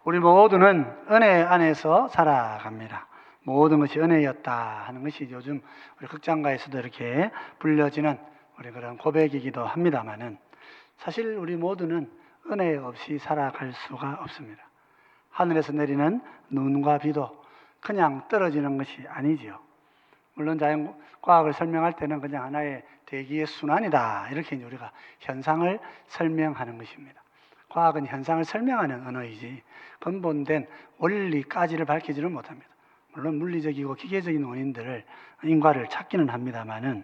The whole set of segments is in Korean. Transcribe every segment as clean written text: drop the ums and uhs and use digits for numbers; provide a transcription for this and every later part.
우리 모두는 은혜 안에서 살아갑니다. 모든 것이 은혜였다 하는 것이 요즘 우리 극장가에서도 이렇게 불려지는 우리 그런 고백이기도 합니다만은, 사실 우리 모두는 은혜 없이 살아갈 수가 없습니다. 하늘에서 내리는 눈과 비도 그냥 떨어지는 것이 아니지요. 물론 자연과학을 설명할 때는 그냥 하나의 대기의 순환이다, 이렇게 우리가 현상을 설명하는 것입니다. 과학은 현상을 설명하는 언어이지 근본된 원리까지를 밝히지는 못합니다. 물론 물리적이고 기계적인 원인들을, 인과를 찾기는 합니다만은,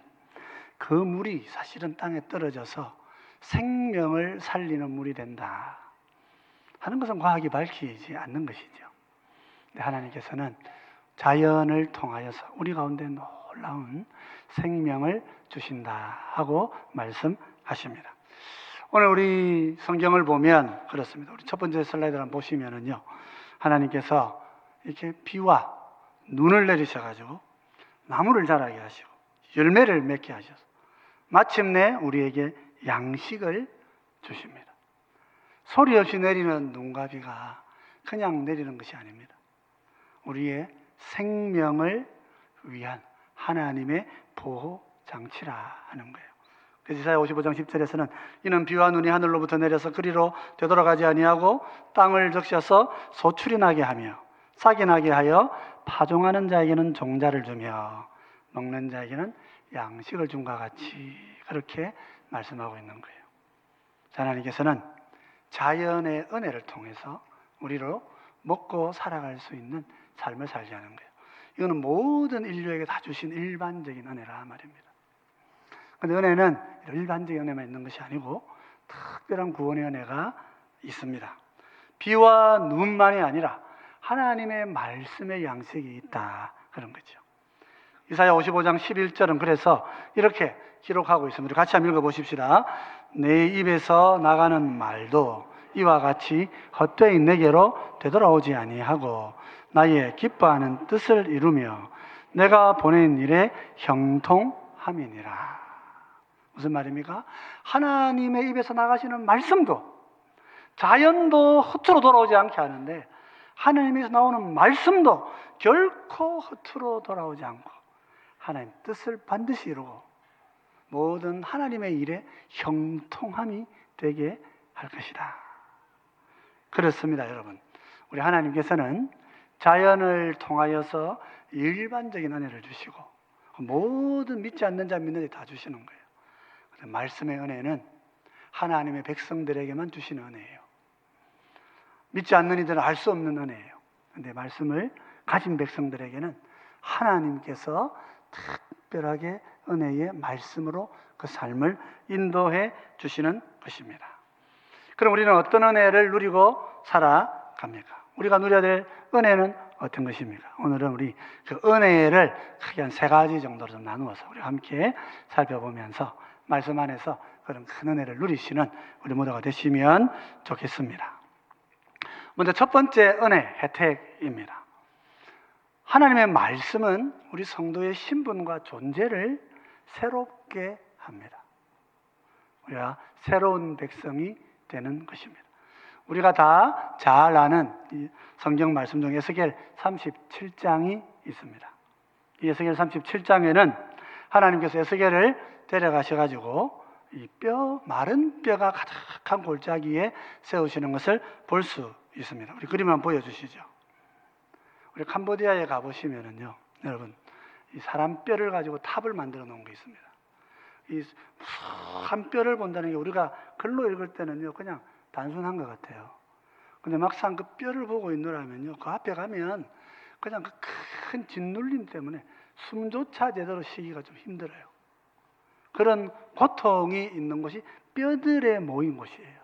그 물이 사실은 땅에 떨어져서 생명을 살리는 물이 된다 하는 것은 과학이 밝히지 않는 것이죠. 하나님께서는 자연을 통하여서 우리 가운데 놀라운 생명을 주신다 하고 말씀하십니다. 오늘 우리 성경을 보면 그렇습니다. 우리 첫 번째 슬라이드를 한번 보시면은요, 하나님께서 이렇게 비와 눈을 내리셔가지고 나무를 자라게 하시고 열매를 맺게 하셔서 마침내 우리에게 양식을 주십니다. 소리 없이 내리는 눈과 비가 그냥 내리는 것이 아닙니다. 우리의 생명을 위한 하나님의 보호 장치라 하는 거예요. 그래서 이사야 55장 10절에서는 이는 비와 눈이 하늘로부터 내려서 그리로 되돌아가지 아니하고 땅을 적셔서 소출이 나게 하며 싹이 나게 하여 파종하는 자에게는 종자를 주며 먹는 자에게는 양식을 줌과 같이, 그렇게 말씀하고 있는 거예요. 하나님께서는 자연의 은혜를 통해서 우리로 먹고 살아갈 수 있는 삶을 살게 하는 거예요. 이거는 모든 인류에게 다 주신 일반적인 은혜라 말입니다. 그런데 은혜는 일반적인 은혜만 있는 것이 아니고 특별한 구원의 은혜가 있습니다. 비와 눈만이 아니라 하나님의 말씀의 양식이 있다, 그런 거죠. 이사야 55장 11절은 그래서 이렇게 기록하고 있습니다. 같이 한번 읽어보십시다. 내 입에서 나가는 말도 이와 같이 헛되이 내게로 되돌아오지 아니하고 나의 기뻐하는 뜻을 이루며 내가 보낸 일에 형통함이니라. 무슨 말입니까? 하나님의 입에서 나가시는 말씀도, 자연도 허투루 돌아오지 않게 하는데 하나님에서 나오는 말씀도 결코 허투루 돌아오지 않고 하나님 뜻을 반드시 이루고 모든 하나님의 일에 형통함이 되게 할 것이다. 그렇습니다, 여러분. 우리 하나님께서는 자연을 통하여서 일반적인 은혜를 주시고 모든 믿지 않는 자 믿는 자 다 주시는 거예요. 말씀의 은혜는 하나님의 백성들에게만 주시는 은혜예요. 믿지 않는 이들은 알 수 없는 은혜예요. 그런데 말씀을 가진 백성들에게는 하나님께서 특별하게 은혜의 말씀으로 그 삶을 인도해 주시는 것입니다. 그럼 우리는 어떤 은혜를 누리고 살아갑니까? 우리가 누려야 될 은혜는 어떤 것입니까? 오늘은 우리 그 은혜를 크게 한 세 가지 정도로 좀 나누어서 우리 함께 살펴보면서 말씀 안에서 그런 큰 은혜를 누리시는 우리 모두가 되시면 좋겠습니다. 먼저 첫 번째 은혜, 혜택입니다. 하나님의 말씀은 우리 성도의 신분과 존재를 새롭게 합니다. 우리가 새로운 백성이 되는 것입니다. 우리가 다 잘 아는 이 성경 말씀 중에 에스겔 37장이 있습니다. 이 에스겔 37장에는 하나님께서 에스겔을 데려가셔가지고 이 마른 뼈가 가득한 골짜기에 세우시는 것을 볼 수 있습니다. 우리 그림 한번 보여주시죠. 우리 캄보디아에 가보시면은요, 여러분, 이 사람 뼈를 가지고 탑을 만들어 놓은 게 있습니다. 이 한 뼈를 본다는 게 우리가 글로 읽을 때는요, 그냥 단순한 것 같아요. 근데 막상 그 뼈를 보고 있노라면요, 그 앞에 가면 그냥 그 큰 짓눌림 때문에 숨조차 제대로 쉬기가 좀 힘들어요. 그런 고통이 있는 곳이 뼈들에 모인 곳이에요.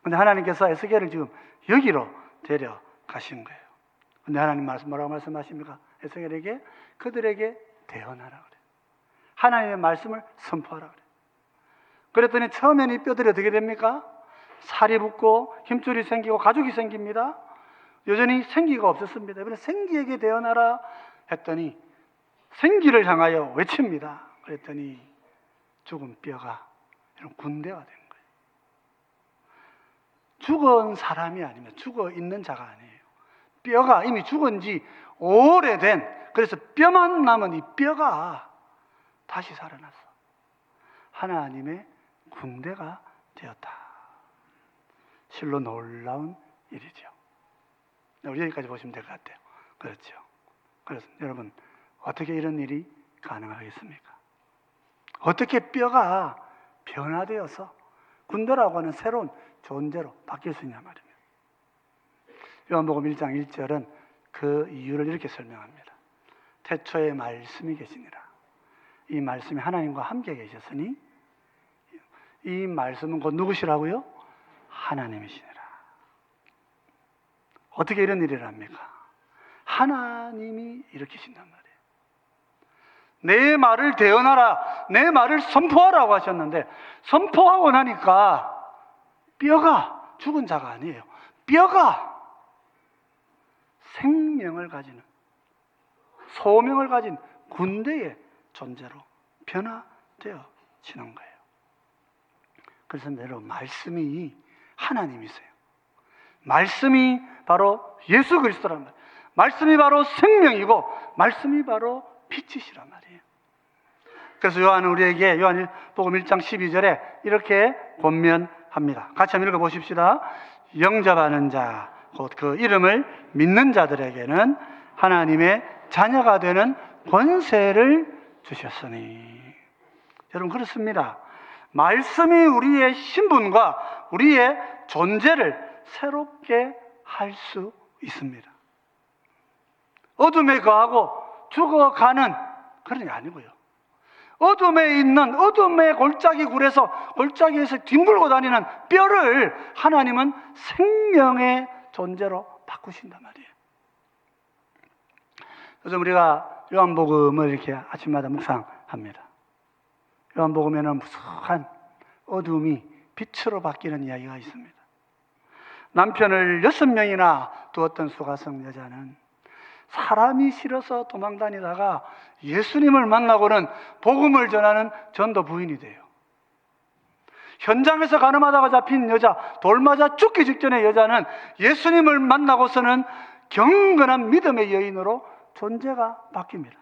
근데 하나님께서 에스겔을 지금 여기로 데려가신 거예요. 근데 하나님 뭐라고 말씀하십니까? 에스겔에게 그들에게 대언하라 그래요. 하나님의 말씀을 선포하라 그래요. 그랬더니 처음에는 이 뼈들이 어떻게 됩니까? 살이 붙고 힘줄이 생기고 가죽이 생깁니다. 여전히 생기가 없었습니다. 그래서 생기에게 대언하라 했더니 생기를 향하여 외칩니다. 그랬더니 죽은 뼈가 이런 군대가 된 거예요. 죽은 사람이 아니면 죽어 있는 자가 아니에요. 뼈가 이미 죽은 지 오래된, 그래서 뼈만 남은 이 뼈가 다시 살아났어. 하나님의 군대가 되었다. 실로 놀라운 일이죠. 우리 여기까지 보시면 될 것 같아요. 그렇죠. 그래서 여러분, 어떻게 이런 일이 가능하겠습니까? 어떻게 뼈가 변화되어서 군대라고 하는 새로운 존재로 바뀔 수 있냐 말입니다. 요한복음 1장 1절은 그 이유를 이렇게 설명합니다. 태초에 말씀이 계시니라. 이 말씀이 하나님과 함께 계셨으니 이 말씀은 곧 누구시라고요? 하나님이시니라. 어떻게 이런 일을 합니까? 하나님이 일으키신단 말이에요. 내 말을 대언하라, 내 말을 선포하라고 하셨는데, 선포하고 나니까 뼈가 죽은 자가 아니에요. 뼈가 생명을 가지는, 소명을 가진 군대의 존재로 변화되어지는 거예요. 그래서 여러분, 말씀이 하나님이세요. 말씀이 바로 예수 그리스도란 말이에요. 말씀이 바로 생명이고 말씀이 바로 빛이시란 말이에요. 그래서 요한은 우리에게 요한복음 1장 12절에 이렇게 권면합니다. 같이 한번 읽어보십시다. 영접하는 자, 곧 그 이름을 믿는 자들에게는 하나님의 자녀가 되는 권세를 주셨으니. 여러분, 그렇습니다. 말씀이 우리의 신분과 우리의 존재를 새롭게 할 수 있습니다. 어둠에 거하고 죽어가는 그런 게 아니고요. 어둠에 있는, 어둠의 골짜기 굴에서 골짜기에서 뒹굴고 다니는 뼈를 하나님은 생명의 존재로 바꾸신단 말이에요. 요즘 우리가 요한복음을 이렇게 아침마다 묵상합니다. 요한복음에는 무수한 어둠이 빛으로 바뀌는 이야기가 있습니다. 남편을 6명이나 두었던 수가성 여자는 사람이 싫어서 도망다니다가 예수님을 만나고는 복음을 전하는 전도 부인이 돼요. 현장에서 가늠하다가 잡힌 여자, 돌 맞아 죽기 직전의 여자는 예수님을 만나고서는 경건한 믿음의 여인으로 존재가 바뀝니다.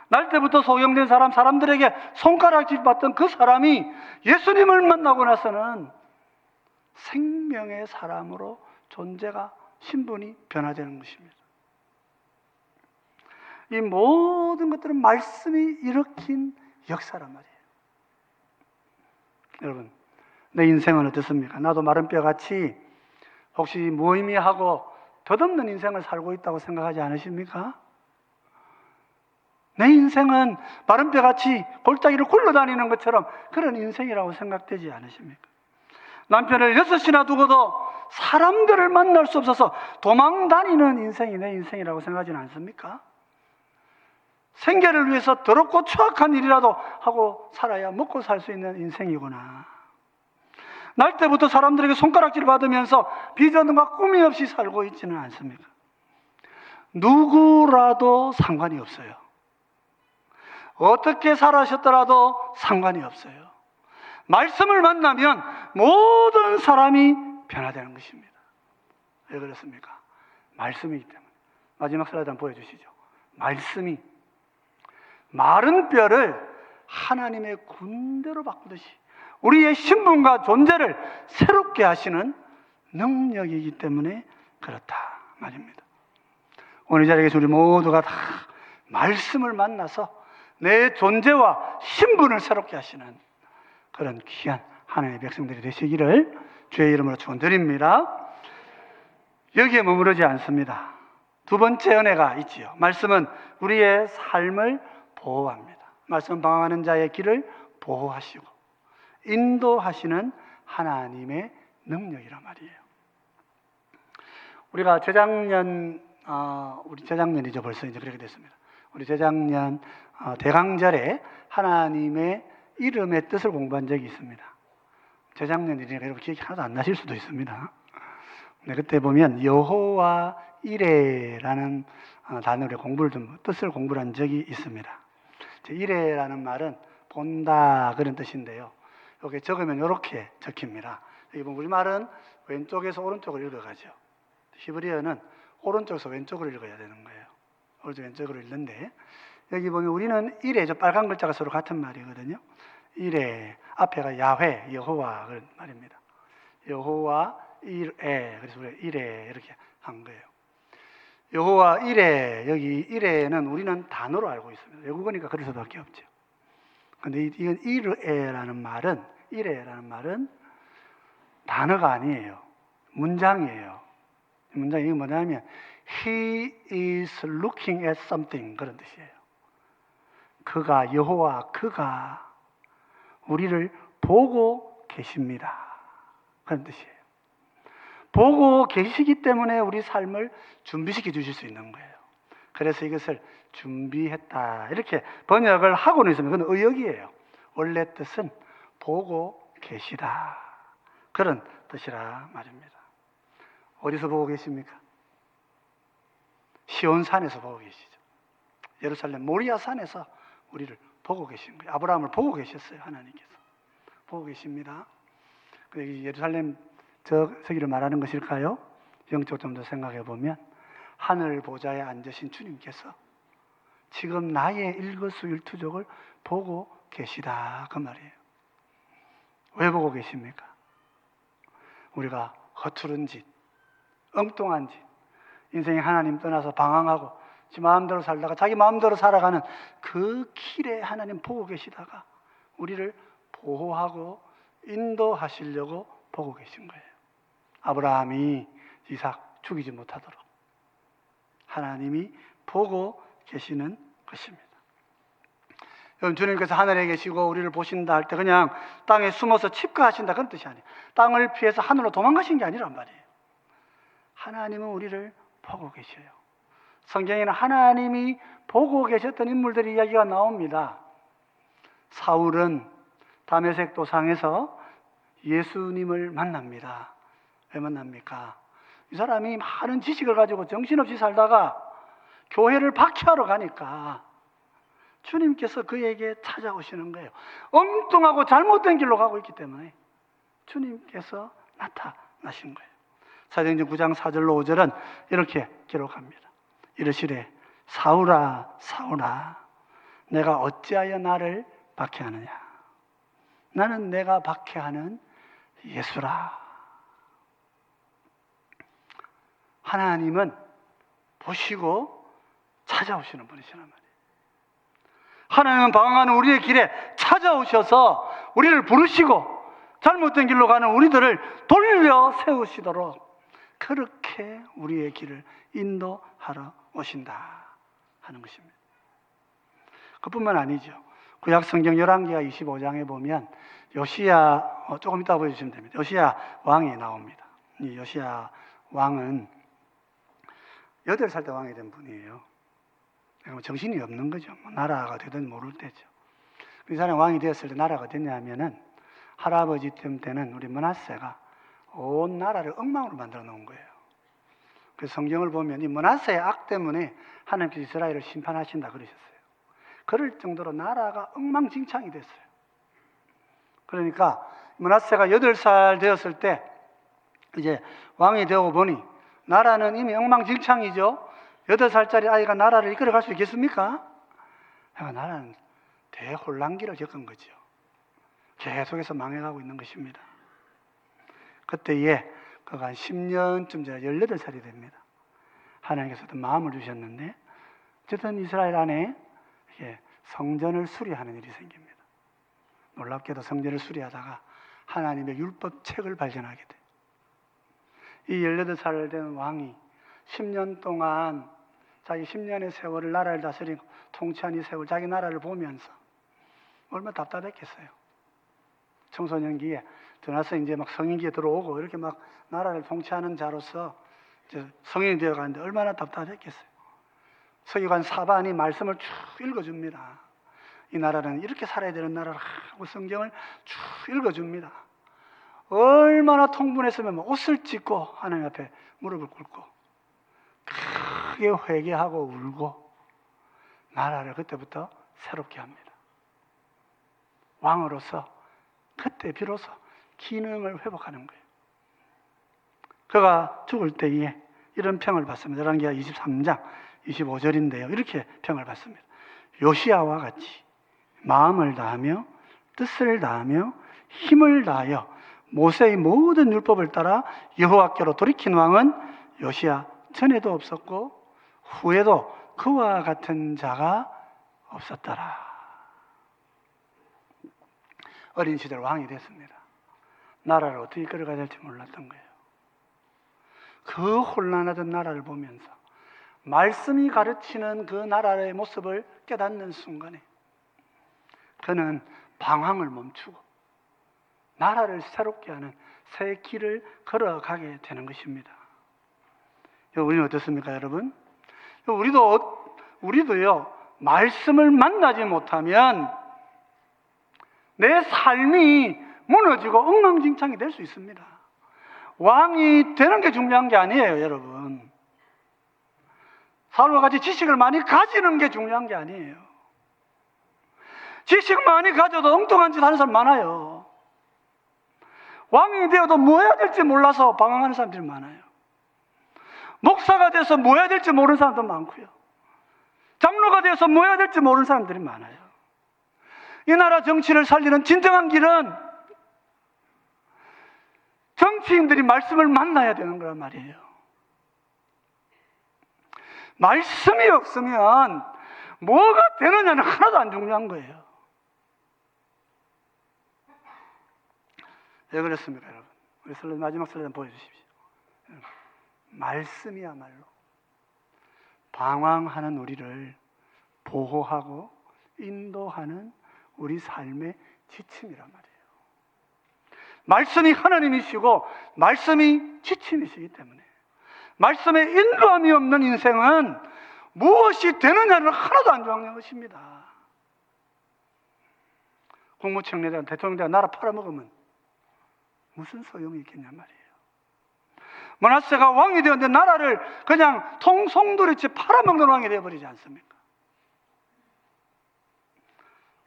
날 때부터 소경된 사람들에게 손가락질 받던 그 사람이 예수님을 만나고 나서는 생명의 사람으로 존재가, 신분이 변화되는 것입니다. 이 모든 것들은 말씀이 일으킨 역사란 말이에요. 여러분, 내 인생은 어떻습니까? 나도 마른 뼈같이 혹시 무의미하고 덧없는 인생을 살고 있다고 생각하지 않으십니까? 내 인생은 마른 뼈같이 골짜기를 굴러다니는 것처럼 그런 인생이라고 생각되지 않으십니까? 남편을 6이나 두고도 사람들을 만날 수 없어서 도망다니는 인생이 내 인생이라고 생각하지는 않습니까? 생계를 위해서 더럽고 추악한 일이라도 하고 살아야 먹고 살 수 있는 인생이구나. 날 때부터 사람들에게 손가락질 받으면서 비전과 꿈이 없이 살고 있지는 않습니까? 누구라도 상관이 없어요. 어떻게 살아셨더라도 상관이 없어요. 말씀을 만나면 모든 사람이 변화되는 것입니다. 왜 그렇습니까? 말씀이기 때문에. 마지막 슬라이드 한번 보여주시죠. 말씀이 마른 뼈를 하나님의 군대로 바꾸듯이 우리의 신분과 존재를 새롭게 하시는 능력이기 때문에 그렇다 말입니다. 오늘 이 자리에 계신 우리 모두가 다 말씀을 만나서 내 존재와 신분을 새롭게 하시는 그런 귀한 하나님의 백성들이 되시기를 주의 이름으로 축원드립니다. 여기에 머무르지 않습니다. 두 번째 은혜가 있지요. 말씀은 우리의 삶을 보호합니다. 말씀 방황하는 자의 길을 보호하시고 인도하시는 하나님의 능력이란 말이에요. 우리가 재작년이죠. 벌써 이제 그렇게 됐습니다. 우리 재작년 대강절에 하나님의 이름의 뜻을 공부한 적이 있습니다. 재작년이니까 여러분 기억이 하나도 안 나실 수도 있습니다. 네, 그때 보면 여호와 이레라는 단어의 뜻을 공부를 한 적이 있습니다. 이레라는 말은 본다 그런 뜻인데요. 여기 적으면 이렇게 적힙니다. 여기 보면 우리말은 왼쪽에서 오른쪽을 읽어가죠. 히브리어는 오른쪽에서 왼쪽으로 읽어야 되는 거예요. 오른쪽 왼쪽으로 읽는데 여기 보면 우리는 이레, 저 빨간 글자가 서로 같은 말이거든요. 이레, 앞에가 야훼, 여호와 그런 말입니다. 여호와 이레, 그래서 우리가 이레 이렇게 한 거예요. 여호와 이레, 여기 이레는 우리는 단어로 알고 있습니다. 외국어니까 그럴 수밖에 없죠. 근데 이건 이레라는 말은 단어가 아니에요. 문장이에요. 문장이 이게 뭐냐면 He is looking at something 그런 뜻이에요. 그가 우리를 보고 계십니다. 그런 뜻이에요. 보고 계시기 때문에 우리 삶을 준비시켜 주실 수 있는 거예요. 그래서 이것을 준비했다 이렇게 번역을 하고는 있으면 그건 의역이에요. 원래 뜻은 보고 계시다 그런 뜻이라 말입니다. 어디서 보고 계십니까? 시온산에서 보고 계시죠. 예루살렘 모리아 산에서 우리를 보고 계신 거예요. 아브라함을 보고 계셨어요. 하나님께서 보고 계십니다. 예루살렘 저기를 말하는 것일까요? 영적으로 좀 더 생각해 보면 하늘 보좌에 앉으신 주님께서 지금 나의 일거수일투족을 보고 계시다 그 말이에요. 왜 보고 계십니까? 우리가 허투른 짓, 엉뚱한 짓, 인생이 하나님 떠나서 방황하고 지 마음대로 살다가 자기 마음대로 살아가는 그 길에 하나님 보고 계시다가 우리를 보호하고 인도하시려고 보고 계신 거예요. 아브라함이 이삭 죽이지 못하도록 하나님이 보고 계시는 것입니다. 여러분, 주님께서 하늘에 계시고 우리를 보신다 할 때 그냥 땅에 숨어서 칩거하신다 그런 뜻이 아니에요. 땅을 피해서 하늘로 도망가신 게 아니란 말이에요. 하나님은 우리를 보고 계셔요. 성경에는 하나님이 보고 계셨던 인물들의 이야기가 나옵니다. 사울은 다메섹 도상에서 예수님을 만납니다. 왜 만납니까? 이 사람이 많은 지식을 가지고 정신없이 살다가 교회를 박해하러 가니까 주님께서 그에게 찾아오시는 거예요. 엉뚱하고 잘못된 길로 가고 있기 때문에 주님께서 나타나신 거예요. 사도행전 9장 4절로 5절은 이렇게 기록합니다. 이르시되 사울아 사울아 내가 어찌하여 나를 박해하느냐. 나는 내가 박해하는 예수라. 하나님은 보시고 찾아오시는 분이시란 말이에요. 하나님은 방황하는 우리의 길에 찾아오셔서 우리를 부르시고 잘못된 길로 가는 우리들을 돌려 세우시도록 그렇게 우리의 길을 인도하러 오신다 하는 것입니다. 그뿐만 아니죠. 구약 성경 열왕기하 25장에 보면 요시야, 조금 이따 보여주시면 됩니다. 요시야 왕이 나옵니다. 이 요시야 왕은 8살 때 왕이 된 분이에요. 정신이 없는 거죠. 나라가 되든 모를 때죠. 이 사람 왕이 되었을 때 나라가 됐냐면은 할아버지 때는 우리 므낫세가 온 나라를 엉망으로 만들어 놓은 거예요. 그래서 성경을 보면 이 므낫세의 악 때문에 하나님께서 이스라엘을 심판하신다 그러셨어요. 그럴 정도로 나라가 엉망진창이 됐어요. 그러니까 므낫세가 8살 되었을 때 이제 왕이 되고 보니 나라는 이미 엉망진창이죠. 8살짜리 아이가 나라를 이끌어갈 수 있겠습니까? 나라는 대혼란기를 겪은 거죠. 계속해서 망해가고 있는 것입니다. 그때에 그가 한 10년쯤 지나 18살이 됩니다. 하나님께서도 마음을 주셨는데 어쨌든 이스라엘 안에 성전을 수리하는 일이 생깁니다. 놀랍게도 성전을 수리하다가 하나님의 율법책을 발견하게 돼요. 이 18살 된 왕이 10년 동안 자기 10년의 세월을 나라를 다스리고 통치한 이 세월 자기 나라를 보면서 얼마나 답답했겠어요. 청소년기에 들어와서 이제 막 성인기에 들어오고 이렇게 막 나라를 통치하는 자로서 이제 성인이 되어 가는데 얼마나 답답했겠어요. 서기관 사반이 말씀을 쭉 읽어줍니다. 이 나라는 이렇게 살아야 되는 나라라 하고 성경을 쭉 읽어줍니다. 얼마나 통분했으면 옷을 찢고 하나님 앞에 무릎을 꿇고 크게 회개하고 울고 나라를 그때부터 새롭게 합니다. 왕으로서 그때 비로소 기능을 회복하는 거예요. 그가 죽을 때에 이런 평을 받습니다. 열왕기하 23장 25절인데요. 이렇게 평을 받습니다. 요시야와 같이 마음을 다하며 뜻을 다하며 힘을 다하여 모세의 모든 율법을 따라 여호와께로 돌이킨 왕은 요시야 전에도 없었고 후에도 그와 같은 자가 없었더라. 어린 시절 왕이 됐습니다. 나라를 어떻게 끌어가야 될지 몰랐던 거예요. 그 혼란하던 나라를 보면서 말씀이 가르치는 그 나라의 모습을 깨닫는 순간에 그는 방황을 멈추고 나라를 새롭게 하는 새 길을 걸어가게 되는 것입니다. 우리는 어떻습니까, 여러분? 우리도요, 말씀을 만나지 못하면 내 삶이 무너지고 엉망진창이 될 수 있습니다. 왕이 되는 게 중요한 게 아니에요, 여러분. 사울과 같이 지식을 많이 가지는 게 중요한 게 아니에요. 지식 많이 가져도 엉뚱한 짓 하는 사람 많아요. 왕이 되어도 뭐 해야 될지 몰라서 방황하는 사람들이 많아요. 목사가 돼서 뭐 해야 될지 모르는 사람도 많고요. 장로가 돼서 뭐 해야 될지 모르는 사람들이 많아요. 이 나라 정치를 살리는 진정한 길은 정치인들이 말씀을 만나야 되는 거란 말이에요. 말씀이 없으면 뭐가 되느냐는 하나도 안 중요한 거예요. 왜 그렇습니까, 여러분? 우리 슬라이드, 마지막 슬라이드 한번 보여주십시오. 말씀이야말로 방황하는 우리를 보호하고 인도하는 우리 삶의 지침이란 말이에요. 말씀이 하나님이시고 말씀이 지침이시기 때문에 말씀에 인도함이 없는 인생은 무엇이 되느냐는 하나도 안 중요한 것입니다. 국무총리가 대통령이 나라 팔아먹으면 무슨 소용이 있겠냔 말이에요. 므낫세가 왕이 되었는데 나라를 그냥 송두리째 팔아먹는 왕이 되어버리지 않습니까?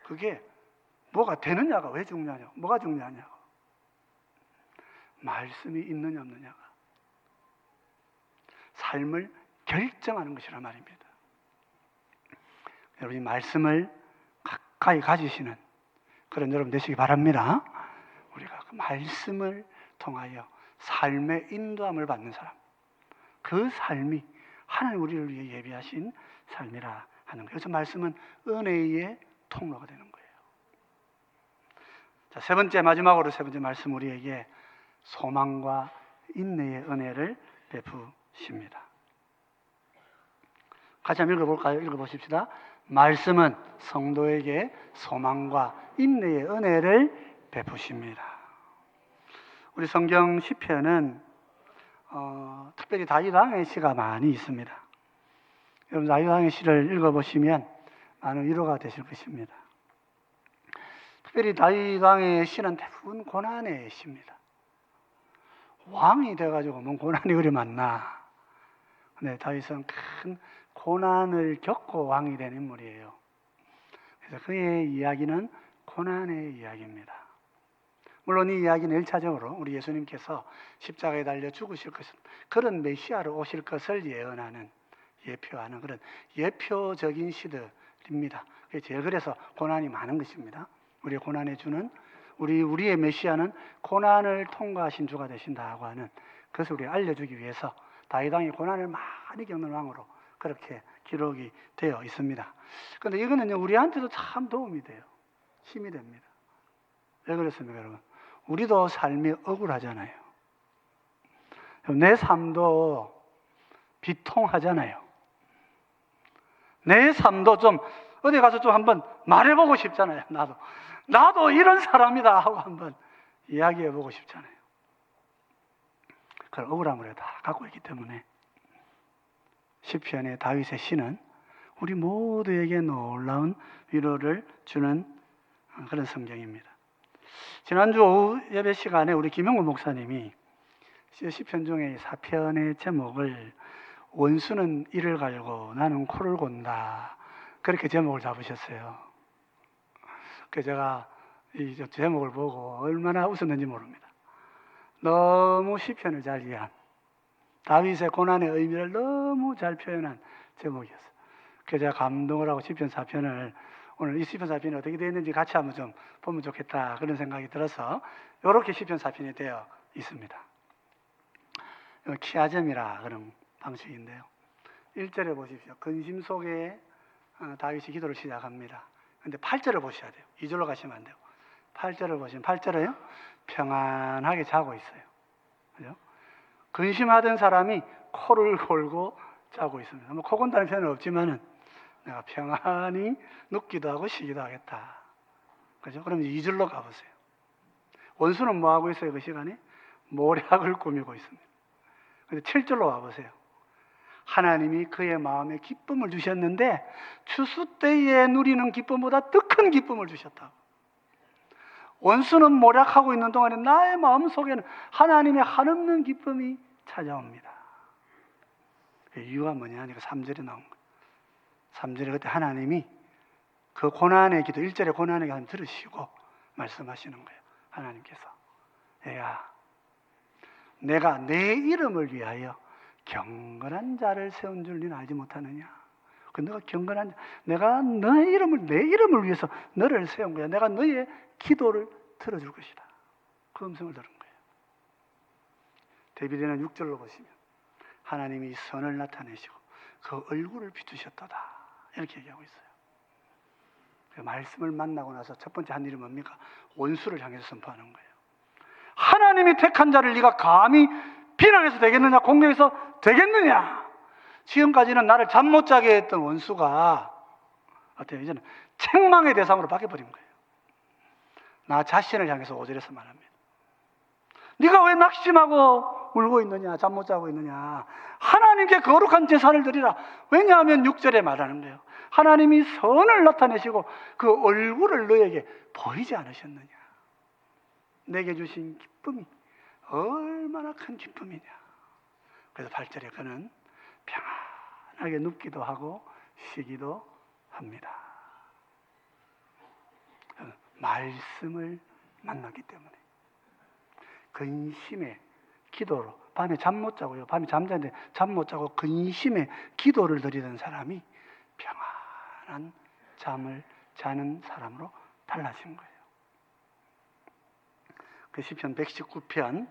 그게 뭐가 되느냐가 왜 중요하냐고, 뭐가 중요하냐고. 말씀이 있느냐 없느냐가 삶을 결정하는 것이란 말입니다. 여러분이 말씀을 가까이 가지시는 그런 여러분 되시기 바랍니다. 우리가 그 말씀을 통하여 삶의 인도함을 받는 사람, 그 삶이 하나님 우리를 위해 예비하신 삶이라 하는 거예요. 그래서 말씀은 은혜의 통로가 되는 거예요. 자, 마지막으로 세 번째 말씀, 우리에게 소망과 인내의 은혜를 베푸십니다. 같이 한번 읽어볼까요? 읽어보십시다. 말씀은 성도에게 소망과 인내의 은혜를 베푸십니다. 우리 성경 시편은 특별히 다윗 왕의 시가 많이 있습니다. 여러분 다윗 왕의 시를 읽어보시면 많은 위로가 되실 것입니다. 특별히 다윗 왕의 시는 대부분 고난의 시입니다. 왕이 돼가지고 뭔 고난이 그리 많나. 근데 다윗은 큰 고난을 겪고 왕이 된 인물이에요. 그래서 그의 이야기는 고난의 이야기입니다. 물론 이 이야기는 1차적으로 우리 예수님께서 십자가에 달려 죽으실 것은 그런 메시아로 오실 것을 예표하는 그런 예표적인 시들입니다. 그래서 고난이 많은 것입니다. 우리의 고난의 주는 우리의 메시아는 고난을 통과하신 주가 되신다고 하는 그것을 우리가 알려주기 위해서 다윗 왕이 고난을 많이 겪는 왕으로 그렇게 기록이 되어 있습니다. 그런데 이거는요, 우리한테도 참 도움이 돼요. 힘이 됩니다. 왜 그렇습니까, 여러분? 우리도 삶이 억울하잖아요. 내 삶도 비통하잖아요. 내 삶도 좀 어디 가서 좀 한번 말해보고 싶잖아요. 나도 이런 사람이다 하고 한번 이야기해보고 싶잖아요. 그런 억울함을 다 갖고 있기 때문에 시편의 다윗의 시는 우리 모두에게 놀라운 위로를 주는 그런 성경입니다. 지난주 오후 예배 시간에 우리 김영구 목사님이 시편 중에 4편의 제목을 원수는 이를 갈고 나는 코를 곤다, 그렇게 제목을 잡으셨어요. 그래서 제가 이 제목을 보고 얼마나 웃었는지 모릅니다. 너무 시편을 잘 이해한, 다윗의 고난의 의미를 너무 잘 표현한 제목이었어요. 그래서 제가 감동을 하고 시편 4편을, 오늘 이 시편 4편이 어떻게 되어 있는지 같이 한번 좀 보면 좋겠다, 그런 생각이 들어서 이렇게 시편 4편이 되어 있습니다. 키아점이라 그런 방식인데요. 1절에 보십시오. 근심 속에 다윗이 기도를 시작합니다. 근데 8절을 보셔야 돼요. 2절로 가시면 안 돼요. 8절을 보시면 8절에요. 평안하게 자고 있어요. 그죠? 근심하던 사람이 코를 골고 자고 있습니다. 뭐 코 건다는 표현은 없지만은 내가 평안히 눕기도 하고 쉬기도 하겠다. 그죠? 그럼 2절로 가보세요. 원수는 뭐 하고 있어요? 그 시간에 모략을 꾸미고 있습니다. 근데 7절로 와보세요. 하나님이 그의 마음에 기쁨을 주셨는데 추수 때에 누리는 기쁨보다 더 큰 기쁨을 주셨다. 원수는 모략하고 있는 동안에 나의 마음속에는 하나님의 한없는 기쁨이 찾아옵니다. 그 이유가 뭐냐 하니까 3절에 나온 거예요. 3절에 그때 하나님이 그 고난의 기도, 1절에 고난의 기도 들으시고 말씀하시는 거예요. 하나님께서 얘야, 내가 내 이름을 위하여 경건한 자를 세운 줄 너는 알지 못하느냐. 그 너가 경건한 자, 내가 내 이름을 위해서 너를 세운 거야. 내가 너의 기도를 들어줄 것이다. 그 음성을 들은 거예요. 데빌리는 6절로 보시면 하나님이 선을 나타내시고 그 얼굴을 비추셨도다, 이렇게 얘기하고 있어요. 그 말씀을 만나고 나서 첫 번째 한 일이 뭡니까? 원수를 향해서 선포하는 거예요. 하나님이 택한 자를 네가 감히 비난해서 되겠느냐, 공격해서 되겠느냐. 지금까지는 나를 잠 못 자게 했던 원수가 어때요? 이제는 책망의 대상으로 바뀌어버린 거예요. 나 자신을 향해서 5절에서 말합니다. 네가 왜 낙심하고 울고 있느냐, 잠 못 자고 있느냐. 하나님께 거룩한 제사를 드리라. 왜냐하면 6절에 말하는 거예요. 하나님이 선을 나타내시고 그 얼굴을 너에게 보이지 않으셨느냐. 내게 주신 기쁨이 얼마나 큰 기쁨이냐. 그래서 8절에 그는 평안하게 눕기도 하고 쉬기도 합니다. 말씀을 만났기 때문에 근심의 기도로, 밤에 잠 못 자고요. 밤에 잠자는데 잠 못 자고 근심의 기도를 드리던 사람이 평안한 잠을 자는 사람으로 달라진 거예요. 그 시편 119편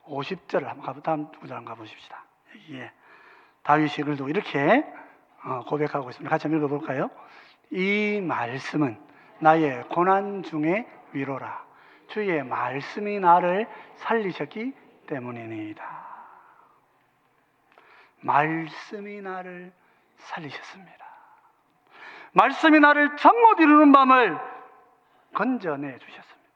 50절을 한번 다음 구절 한번 가보십시다. 여기에 다윗이 글도 이렇게 고백하고 있습니다. 같이 한번 읽어볼까요? 이 말씀은 나의 고난 중에 위로라. 주의 말씀이 나를 살리셨기 때문이니이다. 말씀이 나를 살리셨습니다. 말씀이 나를 잠 못 이루는 밤을 건져내 주셨습니다.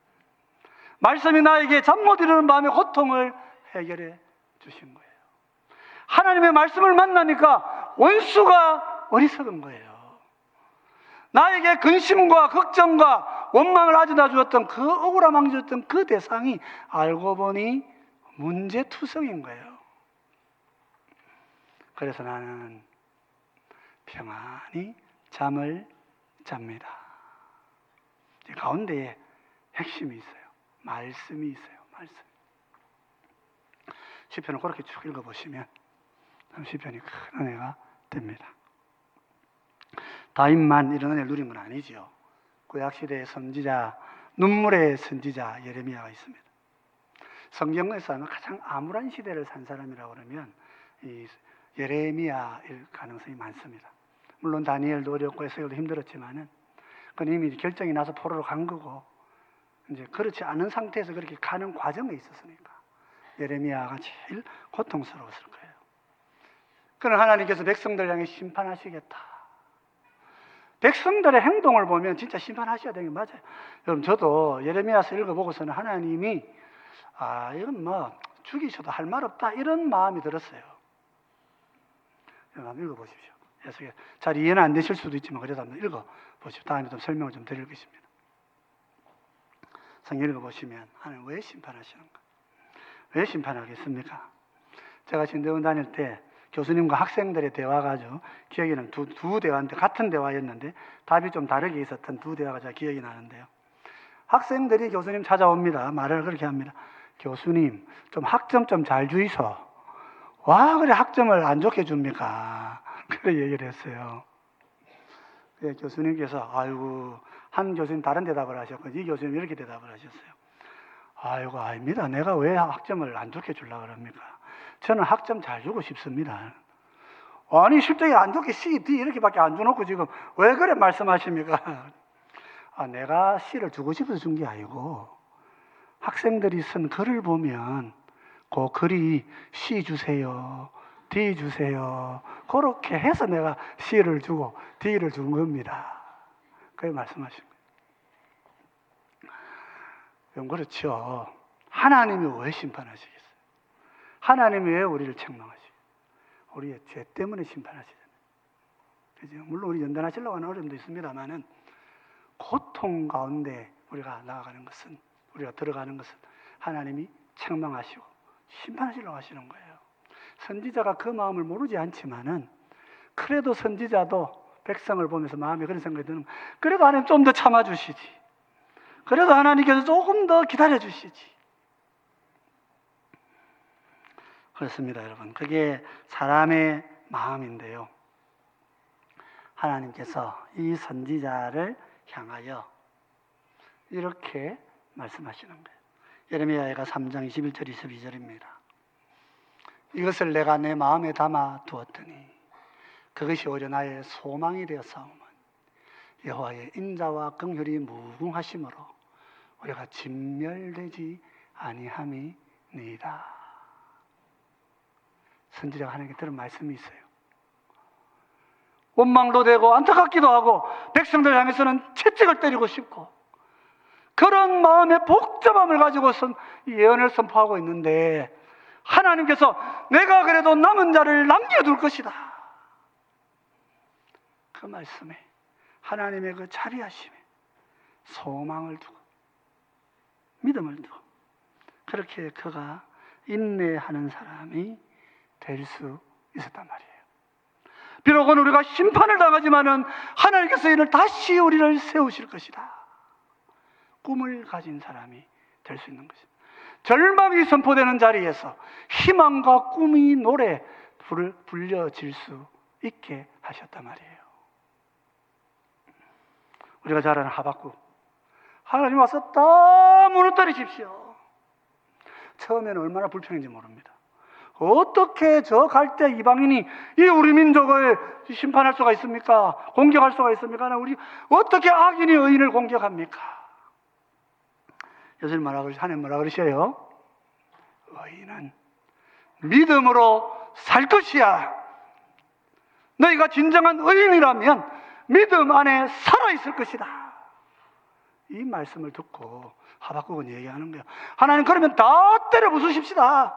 말씀이 나에게 잠 못 이루는 밤의 고통을 해결해 주신 거예요. 하나님의 말씀을 만나니까 원수가 어리석은 거예요. 나에게 근심과 걱정과 원망을 가져다 주었던 그 억울함을 주었던 그 대상이 알고 보니 문제투성인 거예요. 그래서 나는 평안히 잠을 잡니다. 이 가운데에 핵심이 있어요. 말씀이 있어요. 말씀. 시편을 그렇게 쭉 읽어보시면 시편이 큰 은혜가 됩니다. 다윗만 이런 은혜를 누린 건 아니지요. 구약시대의 선지자, 눈물의 선지자 예레미야가 있습니다. 성경에서 가장 암울한 시대를 산 사람이라고 그러면 이 예레미야일 가능성이 많습니다. 물론 다니엘도 어렵고 에스겔도 힘들었지만은 그건 이미 결정이 나서 포로로 간 거고 이제 그렇지 않은 상태에서 그렇게 가는 과정에 있었으니까 예레미야가 제일 고통스러웠을 거예요. 그러나 하나님께서 백성들 향해 심판하시겠다. 백성들의 행동을 보면 진짜 심판하셔야 되는 게 맞아요. 여러분, 저도 예레미야서 읽어보고서는 하나님이 이건 뭐 죽이셔도 할 말 없다 이런 마음이 들었어요. 한번 읽어보십시오. 잘 이해는 안 되실 수도 있지만 그래도 한번 읽어보십시오. 다음에 좀 설명을 좀 드릴 것입니다. 성경 읽어보시면 하나님 왜 심판하시는가? 왜 심판하겠습니까? 제가 지금 대원 다닐 때 교수님과 학생들의 대화가 아주 기억이 나는 두 대화인데 같은 대화였는데 답이 좀 다르게 있었던 두 대화가 제가 기억이 나는데요. 학생들이 교수님 찾아옵니다. 말을 그렇게 합니다. 교수님, 좀 학점 좀 잘 주이소. 와, 그래 학점을 안 좋게 줍니까? 그래 얘기를 했어요. 예, 교수님께서 아이고, 한 교수님 다른 대답을 하셨고 이 교수님 이렇게 대답을 하셨어요. 아이고, 아닙니다. 내가 왜 학점을 안 좋게 주려고 그럽니까? 저는 학점 잘 주고 싶습니다. 아니, 실적이 안 좋게 C, D 이렇게밖에 안 주놓고 지금 왜 그래 말씀하십니까? 아, 내가 C를 주고 싶어서 준 게 아니고 학생들이 쓴 글을 보면 그 글이 C 주세요, D 주세요 그렇게 해서 내가 C를 주고 D를 준 겁니다. 그렇게 말씀하신 거예요. 그렇죠. 하나님이 왜 심판하시겠어요? 하나님이 왜 우리를 책망하시겠어요? 우리의 죄 때문에 심판하시잖아요. 그죠? 물론 우리 연단하시려고 하는 어려움도 있습니다만은 고통 가운데 우리가 나아가는 것은, 우리가 들어가는 것은 하나님이 책망하시고 심판하시려고 하시는 거예요. 선지자가 그 마음을 모르지 않지만은 그래도 선지자도 백성을 보면서 마음에 그런 생각이 드는 거예요. 그래도 하나님 좀 더 참아주시지. 그래도 하나님께서 조금 더 기다려주시지. 그렇습니다, 여러분. 그게 사람의 마음인데요. 하나님께서 이 선지자를 향하여 이렇게 말씀하시는 거예요. 예레미야가 3장 21절 22절입니다. 이것을 내가 내 마음에 담아 두었더니 그것이 오히려 나의 소망이 되었사오면 여호와의 인자와 긍휼이 무궁하심으로 우리가 진멸되지 아니함이니이다. 선지자가 하나님께 들은 말씀이 있어요. 원망도 되고 안타깝기도 하고 백성들 향해서는 채찍을 때리고 싶고 그런 마음의 복잡함을 가지고선 예언을 선포하고 있는데 하나님께서 내가 그래도 남은 자를 남겨둘 것이다. 그 말씀에 하나님의 그 자비하심에 소망을 두고 믿음을 두고 그렇게 그가 인내하는 사람이 될 수 있었단 말이에요. 비록은 우리가 심판을 당하지만은 하나님께서 이를 다시 우리를 세우실 것이다. 꿈을 가진 사람이 될 수 있는 것입니다. 절망이 선포되는 자리에서 희망과 꿈이 노래 불려질 수 있게 하셨단 말이에요. 우리가 잘 아는 하박국, 하나님 와서 다 무너뜨리십시오. 처음에는 얼마나 불편한지 모릅니다. 어떻게 저 갈대 이방인이 이 우리 민족을 심판할 수가 있습니까? 공격할 수가 있습니까? 우리 어떻게 악인이 의인을 공격합니까? 요즘 하나님 뭐라 그러셔요? 의인은 믿음으로 살 것이야. 너희가 진정한 의인이라면 믿음 안에 살아있을 것이다. 이 말씀을 듣고 하박국은 얘기하는 거예요. 하나님 그러면 다 때려 부수십시다.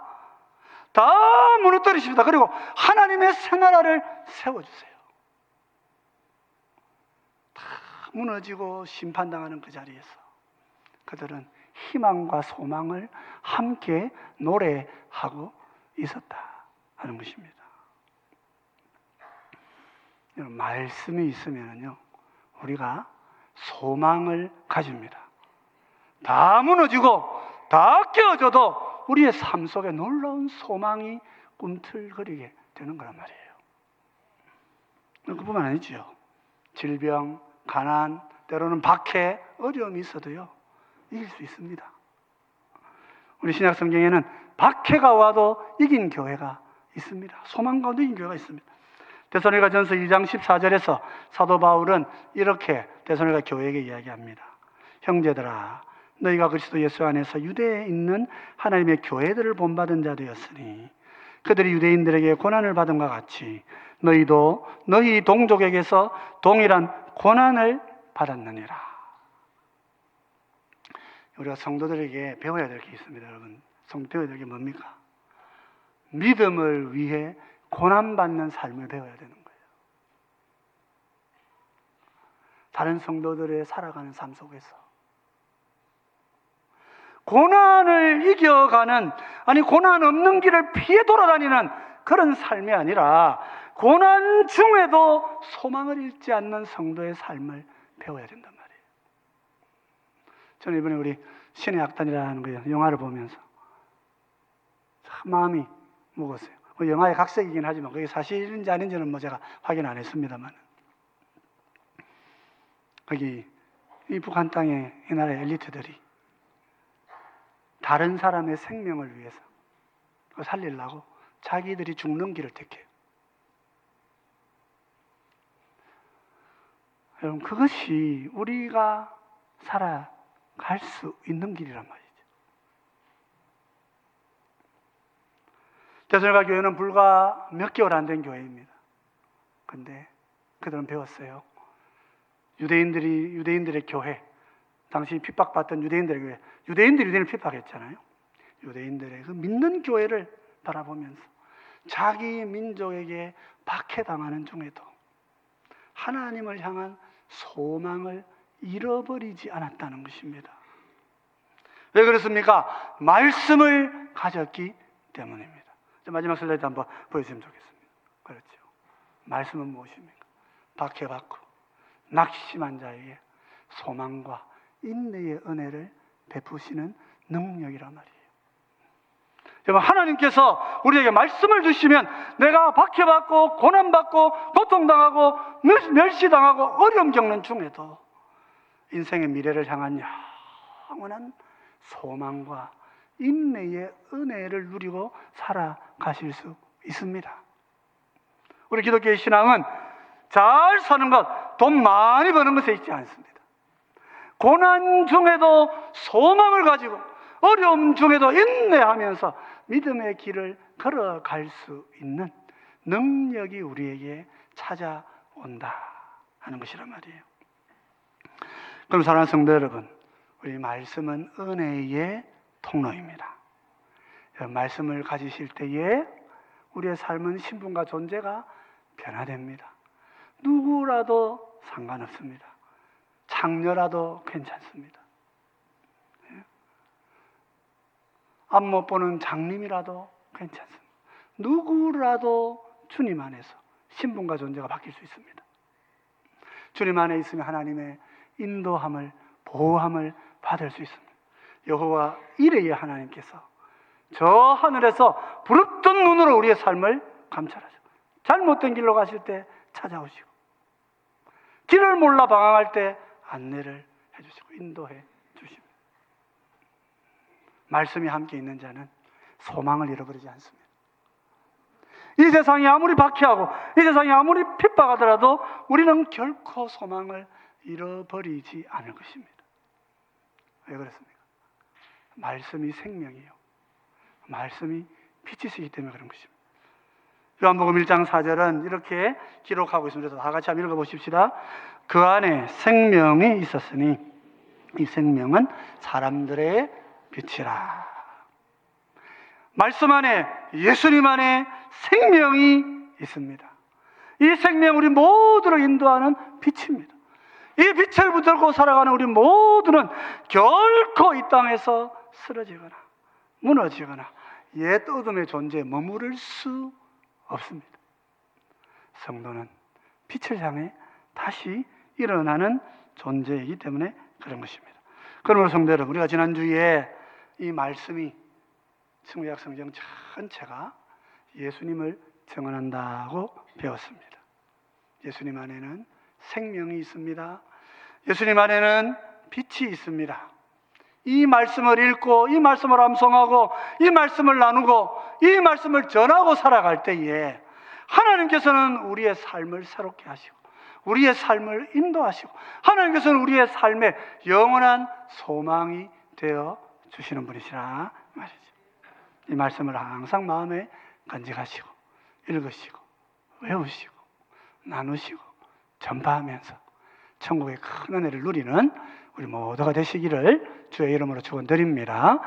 다 무너뜨리십시다. 그리고 하나님의 새 나라를 세워주세요. 다 무너지고 심판당하는 그 자리에서 그들은 희망과 소망을 함께 노래하고 있었다 하는 것입니다. 말씀이 있으면요 우리가 소망을 가집니다. 다 무너지고 다 깨어져도 우리의 삶 속에 놀라운 소망이 꿈틀거리게 되는 거란 말이에요. 그뿐만 아니죠. 질병, 가난, 때로는 박해, 어려움이 있어도요 이길 수 있습니다. 우리 신약 성경에는 박해가 와도 이긴 교회가 있습니다. 소망 가운데 이긴 교회가 있습니다. 데살로니가전서 2장 14절에서 사도 바울은 이렇게 데살로니가 교회에게 이야기합니다. 형제들아, 너희가 그리스도 예수 안에서 유대에 있는 하나님의 교회들을 본받은 자 되었으니 그들이 유대인들에게 고난을 받음과 같이 너희도 너희 동족에게서 동일한 고난을 받았느니라. 우리가 성도들에게 배워야 될 게 있습니다. 여러분, 성도 배워야 될 게 뭡니까? 믿음을 위해 고난받는 삶을 배워야 되는 거예요. 다른 성도들의 살아가는 삶 속에서 고난을 이겨가는, 아니 고난 없는 길을 피해 돌아다니는 그런 삶이 아니라 고난 중에도 소망을 잃지 않는 성도의 삶을 배워야 된단 말이에요. 저는 이번에 우리 신의 악단이라는 그 영화를 보면서 참 마음이 무거웠어요. 영화의 각색이긴 하지만 그게 사실인지 아닌지는 뭐 제가 확인 안 했습니다만, 거기 이 북한 땅의 이 나라의 엘리트들이 다른 사람의 생명을 위해서 살리려고 자기들이 죽는 길을 택해요. 여러분, 그것이 우리가 살아갈 수 있는 길이란 말이죠. 대선과 교회는 불과 몇 개월 안 된 교회입니다. 근데 그들은 배웠어요. 유대인들의 교회, 당시 핍박받던 유대인들의 교회, 유대인을 핍박했잖아요. 유대인들의 그 믿는 교회를 바라보면서 자기 민족에게 박해당하는 중에도 하나님을 향한 소망을 잃어버리지 않았다는 것입니다. 왜 그렇습니까? 말씀을 가졌기 때문입니다. 마지막 슬라이드 한번 보여주시면 좋겠습니다. 그렇죠. 말씀은 무엇입니까? 박해받고 낙심한 자에게 소망과 인내의 은혜를 베푸시는 능력이란 말이에요. 여러분, 하나님께서 우리에게 말씀을 주시면 내가 박해받고 고난받고 고통당하고 멸시당하고 어려움 겪는 중에도 인생의 미래를 향한 영원한 소망과 인내의 은혜를 누리고 살아가실 수 있습니다. 우리 기독교의 신앙은 잘 사는 것, 돈 많이 버는 것에 있지 않습니다. 고난 중에도 소망을 가지고 어려움 중에도 인내하면서 믿음의 길을 걸어갈 수 있는 능력이 우리에게 찾아온다 하는 것이란 말이에요. 그럼 사랑하는 성도 여러분, 우리 말씀은 은혜의 통로입니다. 말씀을 가지실 때에 우리의 삶은 신분과 존재가 변화됩니다. 누구라도 상관없습니다. 장녀라도 괜찮습니다. 앞 못 보는 장님이라도 괜찮습니다. 누구라도 주님 안에서 신분과 존재가 바뀔 수 있습니다. 주님 안에 있으면 하나님의 인도함을, 보호함을 받을 수 있습니다. 여호와 이레의 하나님께서 저 하늘에서 부릅뜬 눈으로 우리의 삶을 감찰하시고 잘못된 길로 가실 때 찾아오시고 길을 몰라 방황할 때 안내를 해주시고 인도해 주십니다. 말씀이 함께 있는 자는 소망을 잃어버리지 않습니다. 이 세상이 아무리 박해하고 이 세상이 아무리 핍박하더라도 우리는 결코 소망을 잃어버리지 않을 것입니다. 왜 그렇습니까? 말씀이 생명이에요. 말씀이 빛이시기 때문에 그런 것입니다. 요한복음 1장 4절은 이렇게 기록하고 있습니다. 다 같이 한번 읽어보십시다. 그 안에 생명이 있었으니 이 생명은 사람들의 빛이라. 말씀 안에, 예수님 안에 생명이 있습니다. 이 생명 우리 모두를 인도하는 빛입니다. 이 빛을 붙들고 살아가는 우리 모두는 결코 이 땅에서 쓰러지거나 무너지거나 옛 어둠의 존재에 머무를 수 없습니다. 성도는 빛을 향해 다시 일어나는 존재이기 때문에 그런 것입니다. 그러므로 성도 여러분, 우리가 지난주에 이 말씀이 신구약 성경 전체가 예수님을 증언한다고 배웠습니다. 예수님 안에는 생명이 있습니다. 예수님 안에는 빛이 있습니다. 이 말씀을 읽고 이 말씀을 암송하고 이 말씀을 나누고 이 말씀을 전하고 살아갈 때에 하나님께서는 우리의 삶을 새롭게 하시고 우리의 삶을 인도하시고 하나님께서는 우리의 삶에 영원한 소망이 되어 주시는 분이시라 말이죠. 이 말씀을 항상 마음에 간직하시고 읽으시고 외우시고 나누시고 전파하면서 천국의 큰 은혜를 누리는 우리 모두가 되시기를 주의 이름으로 축원드립니다.